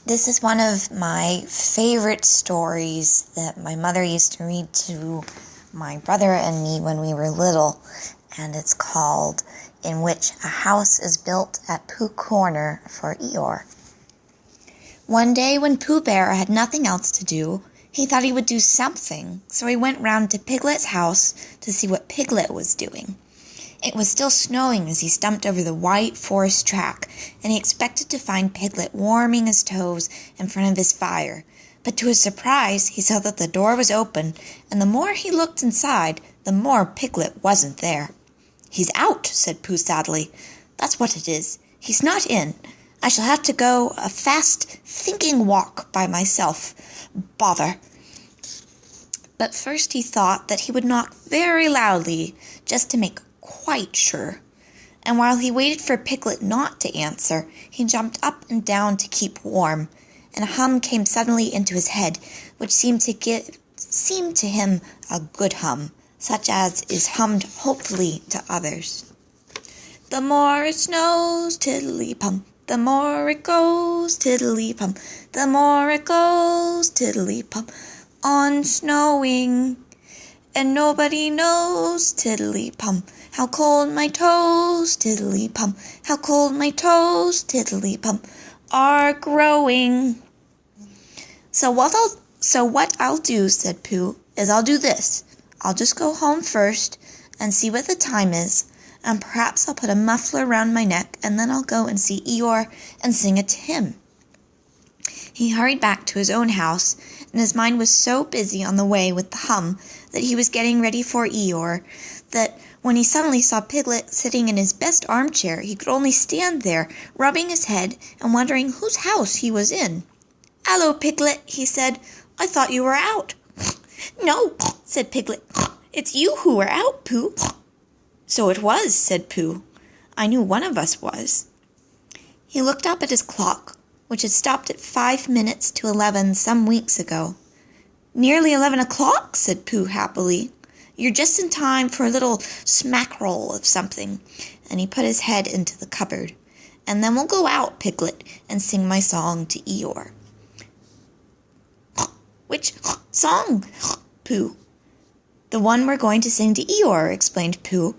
This is one of my favorite stories that my mother used to read to my brother and me when we were little, and it's called In Which a House is Built at Pooh Corner for Eeyore. One day when Pooh Bear had nothing else to do, he thought he would do something, so he went round to Piglet's house to see what Piglet was doing. It was still snowing as he stumped over the white forest track, and he expected to find Piglet warming his toes in front of his fire. But to his surprise, he saw that the door was open, and the more he looked inside, the more Piglet wasn't there. "He's out," said Pooh sadly. "That's what it is. He's not in. I shall have to go a fast, thinking walk by myself. Bother." But first he thought that he would knock very loudly, just to make quite sure. And while he waited for Piglet not to answer, he jumped up and down to keep warm, and a hum came suddenly into his head, which seemed to him a good hum, such as is hummed hopefully to others. "The more it snows, tiddly-pum, the more it goes, tiddly-pum, the more it goes, tiddly-pum, on snowing. And nobody knows, tiddly-pum, how cold my toes, tiddly-pum, how cold my toes, tiddly-pum, are growing." So what I'll do, said Pooh, is I'll do this. I'll just go home first and see what the time is, and perhaps I'll put a muffler round my neck, and then I'll go and see Eeyore and sing it to him. He hurried back to his own house, and his mind was so busy on the way with the hum that he was getting ready for Eeyore, that when he suddenly saw Piglet sitting in his best armchair, he could only stand there, rubbing his head and wondering whose house he was in. "Hallo, Piglet," he said. "I thought you were out." "No," said Piglet. "It's you who were out, Pooh." "So it was," said Pooh. "I knew one of us was." He looked up at his clock, which had stopped at 5 minutes to 11 some weeks ago. "Nearly 11 o'clock," said Pooh happily. "You're just in time for a little smack-roll of something," and he put his head into the cupboard. "And then we'll go out, Piglet, and sing my song to Eeyore." "Which song, Pooh?" "The one we're going to sing to Eeyore," explained Pooh.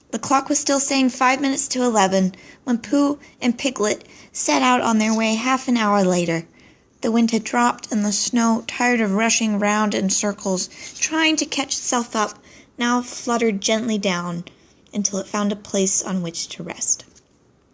The clock was still saying 5 minutes to 11 when Pooh and Piglet set out on their way half an hour later. The wind had dropped, and the snow, tired of rushing round in circles, trying to catch itself up, now fluttered gently down until it found a place on which to rest.